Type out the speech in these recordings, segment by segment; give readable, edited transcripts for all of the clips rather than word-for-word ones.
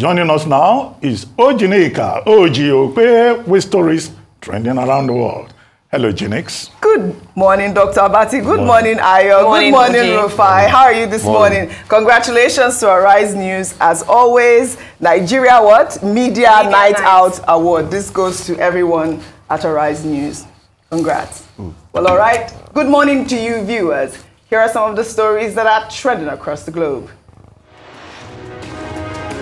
Joining us now is Ojineka Ojiope with stories trending around the world. Hello, Jinx. Good morning, Dr. Abati. Good morning, Ayo. Good morning, Rufai. How are you this morning? Congratulations to Arise News. As always, Nigeria Media Night Out Award. This goes to everyone at Arise News. Congrats. Well, all right. Good morning to you, viewers. Here are some of the stories that are trending across the globe.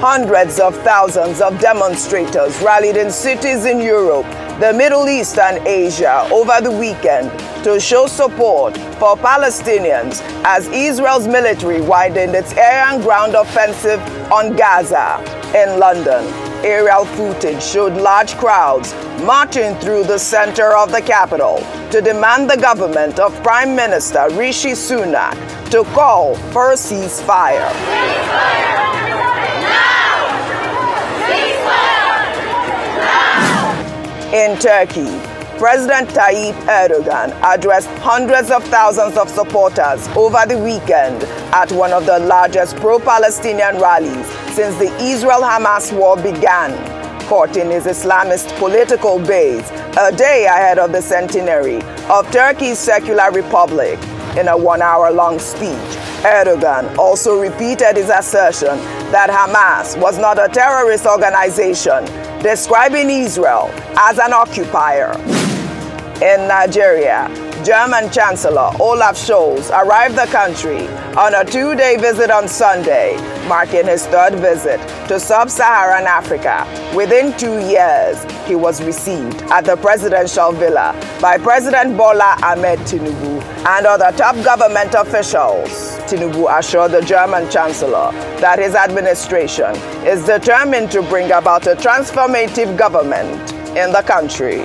Hundreds of thousands of demonstrators rallied in cities in Europe, the Middle East and Asia over the weekend to show support for Palestinians as Israel's military widened its air and ground offensive on Gaza. In London, aerial footage showed large crowds marching through the center of the capital to demand the government of Prime Minister Rishi Sunak to call for a ceasefire. In Turkey, President Tayyip Erdogan addressed hundreds of thousands of supporters over the weekend at one of the largest pro-Palestinian rallies since the Israel-Hamas war began, caught in his Islamist political base a day ahead of the centenary of Turkey's secular republic. In a one-hour-long speech, Erdogan also repeated his assertion that Hamas was not a terrorist organization, describing Israel as an occupier. In Nigeria, German Chancellor Olaf Scholz arrived the country on a two-day visit on Sunday, marking his third visit to sub-Saharan Africa. Within 2 years, he was received at the presidential villa by President Bola Ahmed Tinubu and other top government officials. Tinubu assured the German Chancellor that his administration is determined to bring about a transformative government in the country.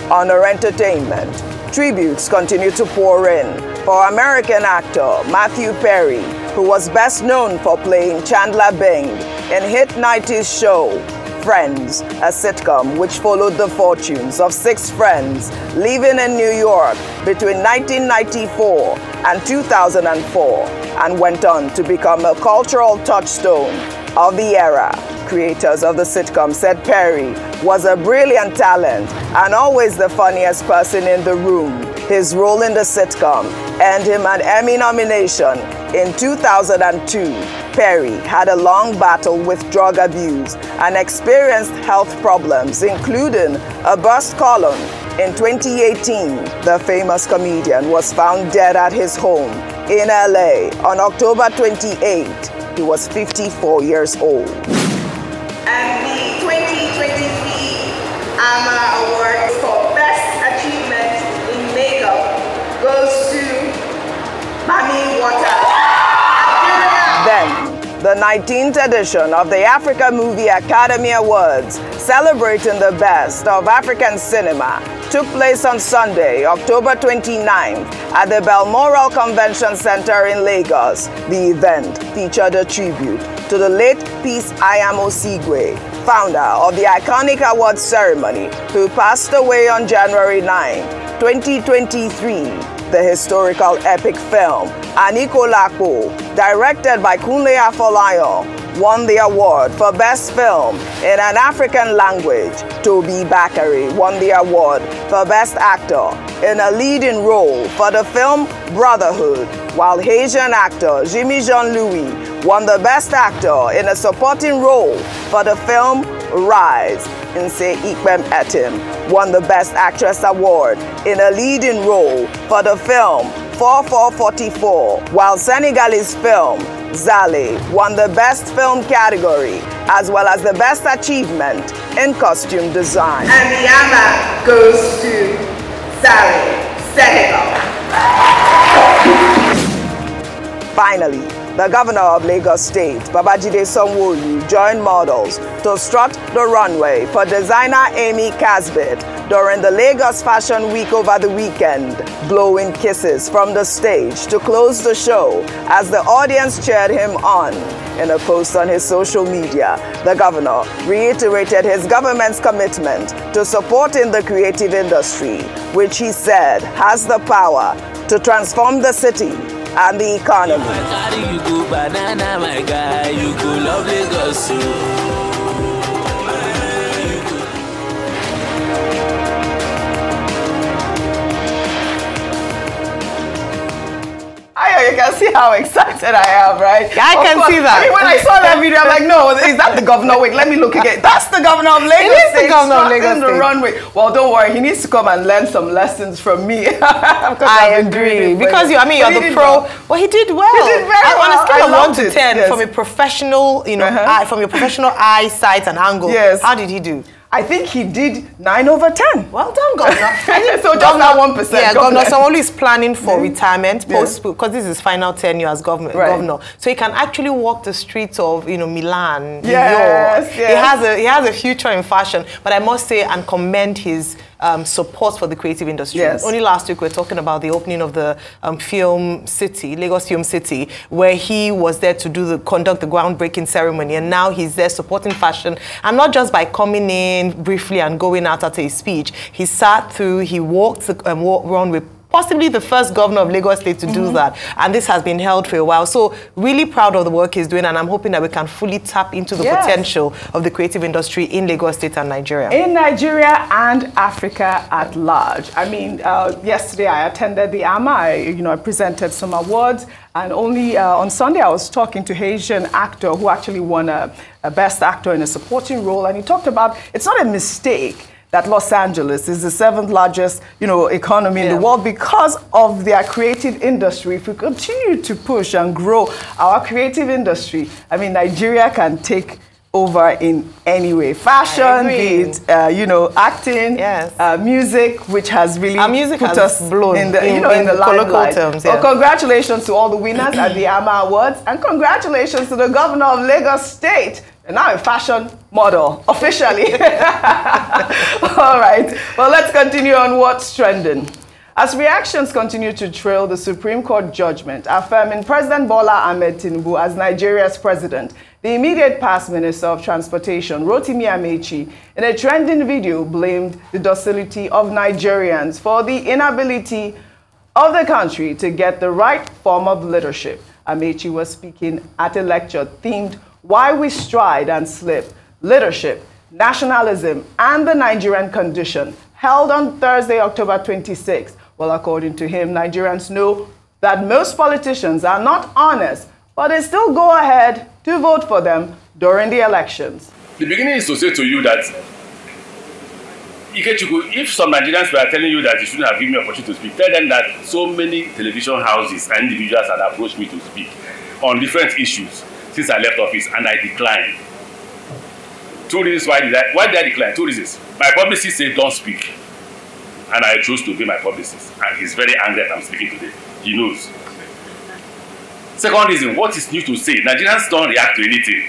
Honor entertainment. Tributes continue to pour in for American actor Matthew Perry, who was best known for playing Chandler Bing in hit 90s show Friends, a sitcom which followed the fortunes of 6 friends living in New York between 1994 and 2004, and went on to become a cultural touchstone of the era. Creators of the sitcom said Perry was a brilliant talent and always the funniest person in the room. His role in the sitcom earned him an Emmy nomination. In 2002, Perry had a long battle with drug abuse and experienced health problems, including a burst colon. In 2018, the famous comedian was found dead at his home in LA on October 28. He was 54 years old. And the 2023 AMA Award for Best Achievement in Makeup goes to Mami Waters. Then, the 19th edition of the Africa Movie Academy Awards, celebrating the best of African cinema, took place on Sunday, October 29th at the Balmoral Convention Center in Lagos. The event featured a tribute to the late Peace Ayamo Sigwe, founder of the iconic awards ceremony, who passed away on January 9, 2023. The historical epic film, Anikulapo, directed by Kunle Afolayan, won the award for Best Film in an African Language. Toby Bakary won the award for Best Actor in a leading role for the film Brotherhood, while Haitian actor Jimmy Jean-Louis won the Best Actor in a supporting role for the film Rise. Nse Ikpem Etim won the Best Actress Award in a leading role for the film 4444, while Senegalese film Zale won the Best Film category, as well as the Best Achievement in Costume Design. And the AMA goes to Zale, Senegal. Finally, the governor of Lagos State, Babajide Sanwo-Olu, joined models to strut the runway for designer Amy Casbet during the Lagos Fashion Week over the weekend, blowing kisses from the stage to close the show as the audience cheered him on. In a post on his social media, the governor reiterated his government's commitment to supporting the creative industry, which he said has the power to transform the city and the economy. You go banana, my guy, you go love Lagos. You can see how excited I am, right? Yeah, I can see that. I mean, when I saw that video, I'm like, no, is that the governor? Wait, let me look again. That's the governor of Lagos. It is the governor of Lagos the runway. Well, don't worry, he needs to come and learn some lessons from me. I agree. Because you're the pro. Well, he did well. He did very well. On a scale of 1 to 10, yes. from a professional, eye, from your professional eyesight and angle, yes. How did he do? I think he did 9 over 10. Well done, Governor. So just that 1%. Yeah, Governor Sanwo-Olu is planning for retirement post because this is his final tenure as governor. So he can actually walk the streets of Milan, New York. He has a future in fashion. But I must say and commend his support for the creative industry. Yes. Only last week we were talking about the opening of the film city, Lagos Film City, where he was there to conduct the groundbreaking ceremony, and now he's there supporting fashion, and not just by coming in briefly and going out after his speech. He sat through, he walked the runway, possibly the first governor of Lagos State to do that, and this has been held for a while. So really proud of the work he's doing, and I'm hoping that we can fully tap into the potential of the creative industry in Lagos State and Nigeria. In Nigeria and Africa at large. I mean, yesterday I attended the AMA. I presented some awards, and only on Sunday I was talking to a Haitian actor who actually won a Best Actor in a Supporting Role, and he talked about it's not a mistake that Los Angeles is the 7th largest, economy in the world because of their creative industry. If we continue to push and grow our creative industry, I mean, Nigeria can take over in any way. Fashion, be it, acting, music, which has really put us blown in the limelight. Terms, Well, congratulations to all the winners at the AMA Awards, and congratulations to the governor of Lagos State, and now a fashion model, officially. All right, well, let's continue on what's trending. As reactions continue to trail the Supreme Court judgment affirming President Bola Ahmed Tinubu as Nigeria's president, the immediate past Minister of Transportation, Rotimi Amechi, in a trending video blamed the docility of Nigerians for the inability of the country to get the right form of leadership. Amechi was speaking at a lecture themed Why We Stride and Slip, Leadership, Nationalism, and the Nigerian Condition, held on Thursday, October 26. Well, according to him, Nigerians know that most politicians are not honest, but they still go ahead to vote for them during the elections. The beginning is to say to you that if some Nigerians were telling you that you shouldn't have given me an opportunity to speak, tell them that so many television houses and individuals had approached me to speak on different issues since I left office, and I declined. 2 reasons why did I decline? 2 reasons. My publicist said don't speak, and I chose to obey my publicist, and he's very angry that I'm speaking today. He knows. Second reason, what is new to say? Nigerians don't react to anything.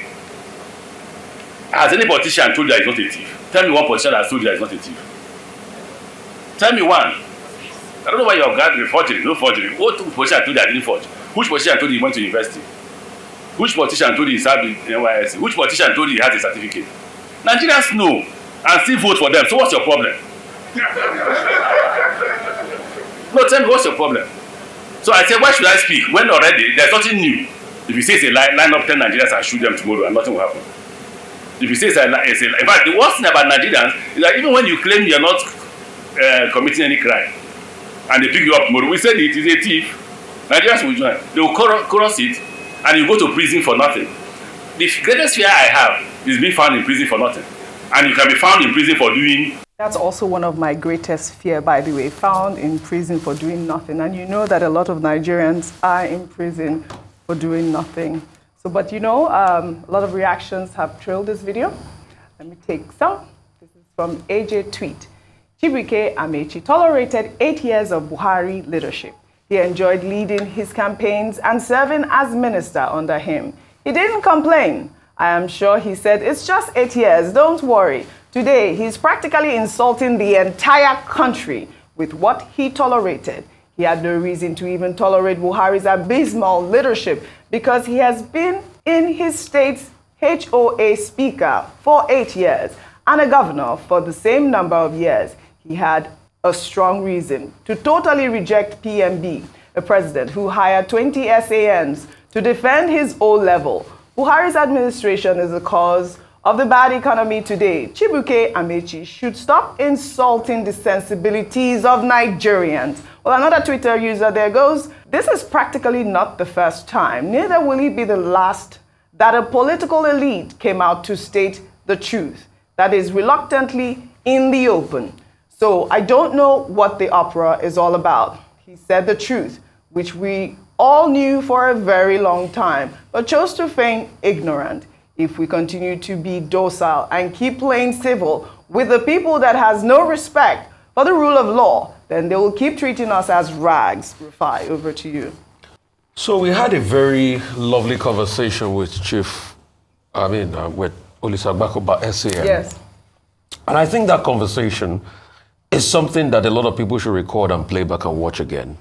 Has any politician told you that he's not a thief? Tell me one politician that has told you that he's not a thief. Tell me one. I don't know why you're gathering forgery. No forgery. What politician told you that I didn't forge? Which politician told you he went to university? Which politician told you he served in NYSC? Which politician told you he has a certificate? Nigerians know and still vote for them. So what's your problem? No, tell me what's your problem? So I said, why should I speak when already there's nothing new? If you say it's a line up 10 Nigerians and shoot them tomorrow and nothing will happen. If you say it's a lie, in fact, the worst thing about Nigerians is that even when you claim you're not committing any crime and they pick you up tomorrow, we said it is a thief. Nigerians will join. They will cross it and you go to prison for nothing. The greatest fear I have is being found in prison for nothing. And you can be found in prison for doing. That's also one of my greatest fear, by the way, found in prison for doing nothing. And you know that a lot of Nigerians are in prison for doing nothing. So, but a lot of reactions have trailed this video. Let me take some. This is from AJ Tweet. Chibuike Amechi tolerated 8 years of Buhari leadership. He enjoyed leading his campaigns and serving as minister under him. He didn't complain. I am sure he said, it's just 8 years, don't worry. Today, he's practically insulting the entire country with what he tolerated. He had no reason to even tolerate Buhari's abysmal leadership because he has been in his state's HOA speaker for 8 years and a governor for the same number of years. He had a strong reason to totally reject PMB, a president who hired 20 SANs to defend his O-level. Buhari's administration is the cause of the bad economy today. Chibuike Amechi should stop insulting the sensibilities of Nigerians. Well, another Twitter user there goes, this is practically not the first time, neither will it be the last, that a political elite came out to state the truth, that is reluctantly in the open. So I don't know what the opera is all about. He said the truth, which we all knew for a very long time, but chose to feign ignorant. If we continue to be docile and keep playing civil with the people that has no respect for the rule of law, then they will keep treating us as rags. Rufai, over to you. So we had a very lovely conversation with with Olusegun about SAN. Yes. And I think that conversation is something that a lot of people should record and play back and watch again.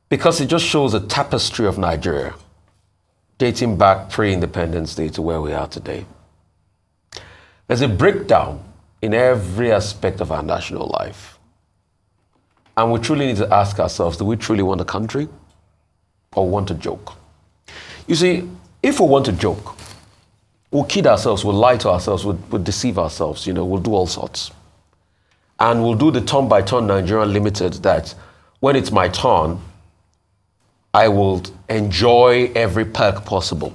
Because it just shows a tapestry of Nigeria, dating back pre-independence day to where we are today. There's a breakdown in every aspect of our national life. And we truly need to ask ourselves, do we truly want a country or want a joke? You see, if we want a joke, we'll kid ourselves, we'll lie to ourselves, we'll deceive ourselves, we'll do all sorts. And we'll do the turn-by-turn Nigeria Limited that when it's my turn, I will enjoy every perk possible.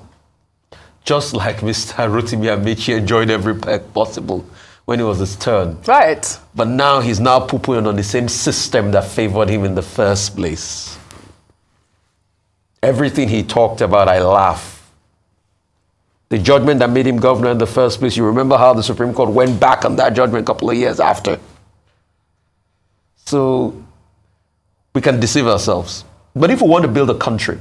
Just like Mr. Rotimi Amechi enjoyed every perk possible when it was his turn. Right. But now he's now poo-pooing on the same system that favored him in the first place. Everything he talked about, I laugh. The judgment that made him governor in the first place, you remember how the Supreme Court went back on that judgment a couple of years after. So we can deceive ourselves. But if we want to build a country,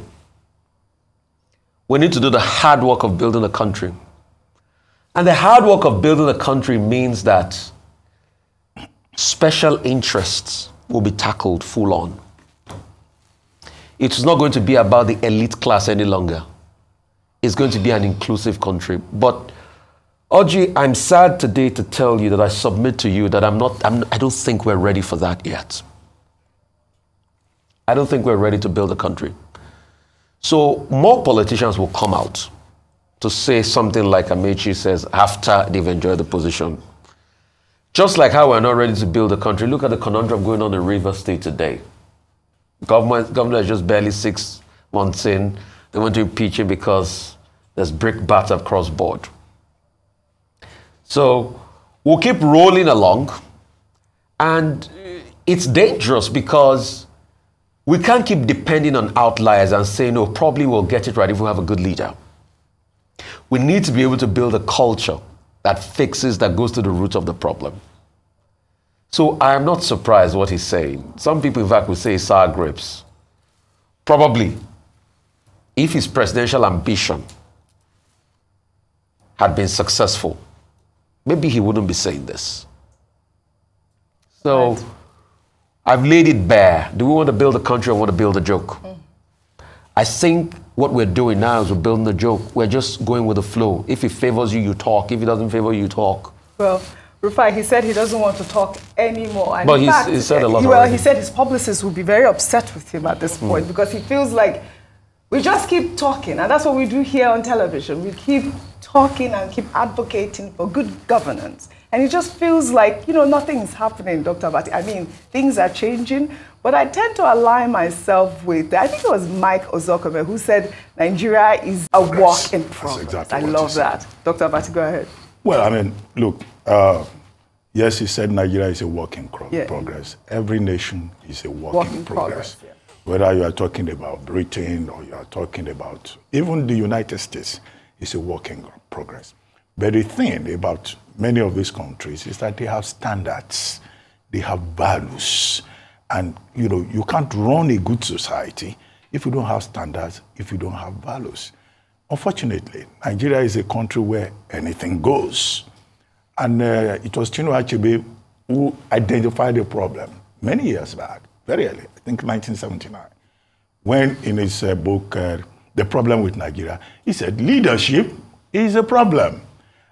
we need to do the hard work of building a country. And the hard work of building a country means that special interests will be tackled full on. It's not going to be about the elite class any longer. It's going to be an inclusive country. But Oji, I'm sad today to tell you that I submit to you that I don't think we're ready for that yet. I don't think we're ready to build a country. So more politicians will come out to say something like Amechi says after they've enjoyed the position. Just like how we're not ready to build a country, look at the conundrum going on in Rivers State today. Governor is just barely 6 months in. They want to impeach him because there's brickbats across board. So we'll keep rolling along. And it's dangerous because we can't keep depending on outliers and saying, no, probably we'll get it right if we have a good leader. We need to be able to build a culture that fixes, that goes to the root of the problem. So I am not surprised what he's saying. Some people, in fact, will say sour grapes. Probably, if his presidential ambition had been successful, maybe he wouldn't be saying this. So right. I've laid it bare. Do we want to build a country or want to build a joke? I think what we're doing now is we're building a joke. We're just going with the flow. If it favors you, you talk. If it doesn't favor you, you talk. Well, Rufai, he said he doesn't want to talk anymore. And but he said a lot Well, already. He said his publicists will be very upset with him at this point because he feels like we just keep talking. And that's what we do here on television. We keep talking and keep advocating for good governance. And it just feels like, nothing is happening, Dr. Abati. I mean, things are changing. But I tend to align myself with, I think it was Mike Ozokome who said, Nigeria is a work in progress. Exactly I love that. Dr. Abati, go ahead. Well, I mean, look, yes, he said Nigeria is a work in progress. Every nation is a work in progress. Yeah. Whether you are talking about Britain or you are talking about even the United States, it's a work in progress. But the thing about many of these countries is that they have standards, they have values. And, you can't run a good society if you don't have standards, if you don't have values. Unfortunately, Nigeria is a country where anything goes. And it was Chinua Achebe who identified the problem many years back, very early, I think 1979, when in his book, The Problem with Nigeria, he said, leadership is a problem.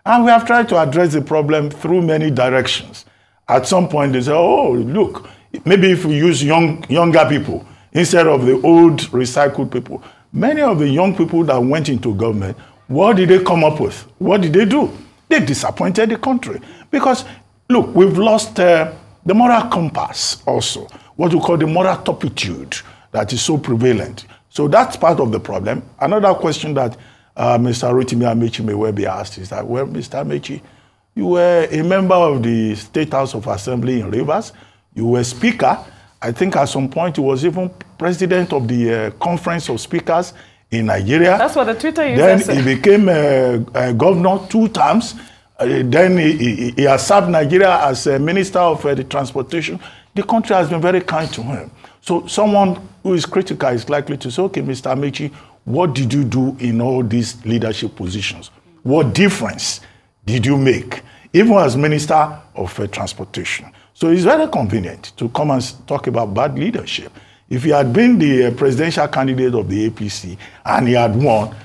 And we have tried to address the problem through many directions. At some point, they say, oh, look, maybe if we use younger people, instead of the old recycled people. Many of the young people that went into government, what did they come up with? What did they do? They disappointed the country. Because, look, we've lost the moral compass also, what we call the moral turpitude that is so prevalent. So that's part of the problem. Another question that Mr. Rotimi Amaechi may well be asked is that, well, Mr. Amaechi, you were a member of the State House of Assembly in Rivers. You were Speaker. I think at some point you was even President of the Conference of Speakers in Nigeria. That's what the Twitter user Then said. he became a governor 2 times. Then he has served Nigeria as a Minister of the Transportation. The country has been very kind to him. So someone who is critical is likely to say, okay, Mr. Amaechi, what did you do in all these leadership positions? What difference did you make, even as Minister of Transportation? So it's very convenient to come and talk about bad leadership. If he had been the presidential candidate of the APC and he had won,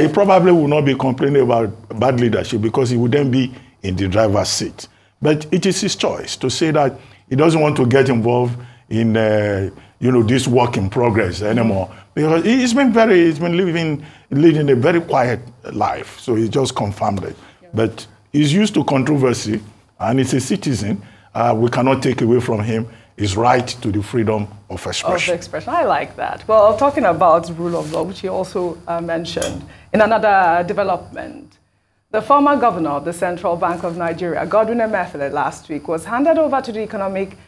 he probably would not be complaining about bad leadership because he would then be in the driver's seat. But it is his choice to say that he doesn't want to get involved in this work in progress anymore, because he's been leading a very quiet life. So he just confirmed it. Yeah. But he's used to controversy, and he's a citizen. We cannot take away from him his right to the freedom of expression. I like that. Well, talking about rule of law, which you also mentioned, in another development, the former governor of the Central Bank of Nigeria, Godwin Emefiele, last week was handed over to the Economic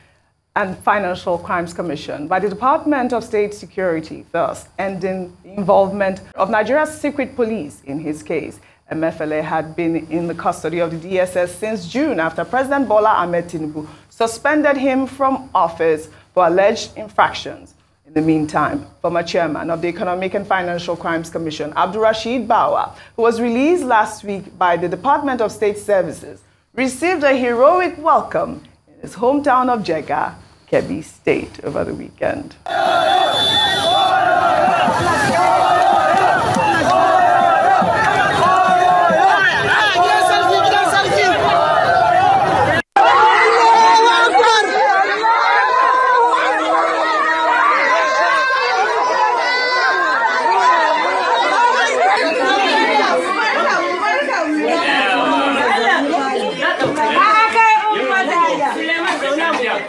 and Financial Crimes Commission by the Department of State Security, thus ending the involvement of Nigeria's secret police in his case. Emefiele had been in the custody of the DSS since June after President Bola Ahmed Tinubu suspended him from office for alleged infractions. In the meantime, former chairman of the Economic and Financial Crimes Commission, Abdulrasheed Bawa, who was released last week by the Department of State Services, received a heroic welcome in his hometown of Jega, Kebbi State, over the weekend.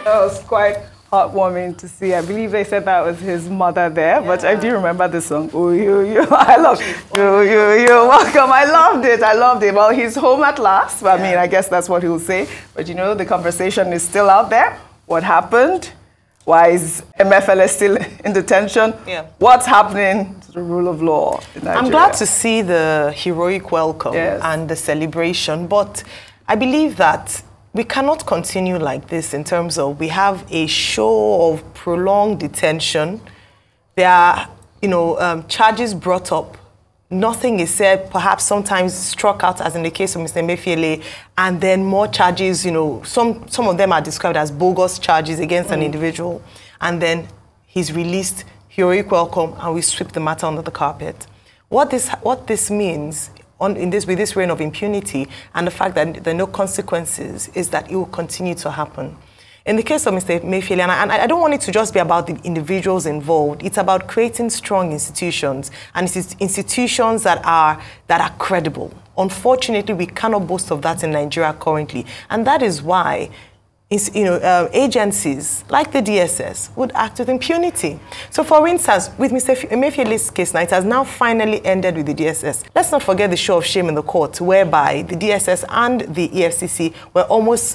That was quite heartwarming to see. I believe they said that was his mother there, but I do remember the song. Oh, you. I love you. Welcome. I loved it. Well, he's home at last. I mean, I guess that's what he'll say. But the conversation is still out there. What happened? Why is Emefiele still in detention? Yeah. What's happening to the rule of law in Nigeria? I'm glad to see the heroic welcome and the celebration, but I believe that we cannot continue like this in terms of we have a show of prolonged detention. There are, charges brought up. Nothing is said, perhaps sometimes struck out, as in the case of Mr. Emefiele, and then more charges, some of them are described as bogus charges against an individual, and then he's released, heroic welcome, and we sweep the matter under the carpet. What this means with this reign of impunity and the fact that there are no consequences is that it will continue to happen. In the case of Mr. Emefiele, and I don't want it to just be about the individuals involved, it's about creating strong institutions, and it's institutions that are credible. Unfortunately, we cannot boast of that in Nigeria currently, and that is why agencies like the DSS would act with impunity. So, for instance, with Mr. Emefiele's case now, it has now finally ended with the DSS. Let's not forget the show of shame in the court, whereby the DSS and the EFCC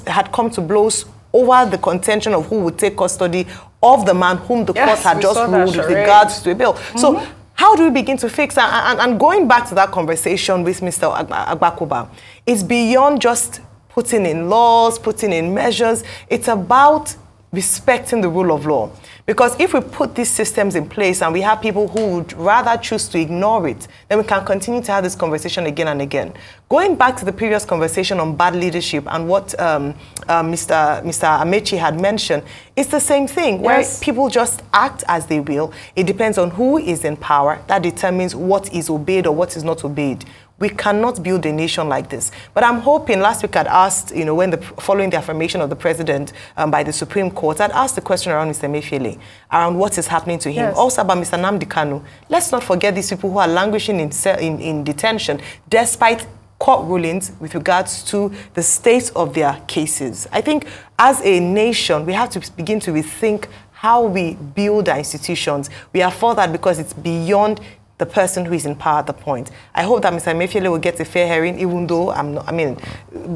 had come to blows over the contention of who would take custody of the man whom the court had just ruled with regards to a bill. So, how do we begin to fix that? And going back to that conversation with Mr. Agbakoba, it's beyond just putting in laws, putting in measures. It's about respecting the rule of law. Because if we put these systems in place and we have people who would rather choose to ignore it, then we can continue to have this conversation again and again. Going back to the previous conversation on bad leadership and what Mr. Amaechi had mentioned, it's the same thing, where people just act as they will. It depends on who is in power. That determines what is obeyed or what is not obeyed. We cannot build a nation like this. But I'm hoping, last week I'd asked, you know, following the affirmation of the president by the Supreme Court, I'd asked the question around Mr. Emefiele, around what is happening to him. Yes. Also about Mr. Nnamdi Kanu. Let's not forget these people who are languishing in detention, despite court rulings with regards to the state of their cases. I think as a nation, we have to begin to rethink how we build our institutions. We are for that because it's beyond the person who is in power at the point. I hope that Mr. Emefiele will get a fair hearing, even though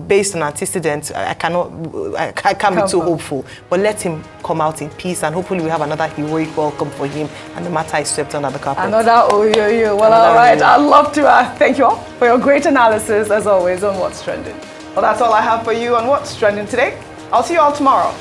based on antecedents, I can't be too hopeful. But let him come out in peace, and hopefully we have another heroic welcome for him, and the matter is swept under the carpet. Another oyoyo. Well, all right. I'd love to thank you all for your great analysis, as always, on What's Trending. Well, that's all I have for you on What's Trending today. I'll see you all tomorrow.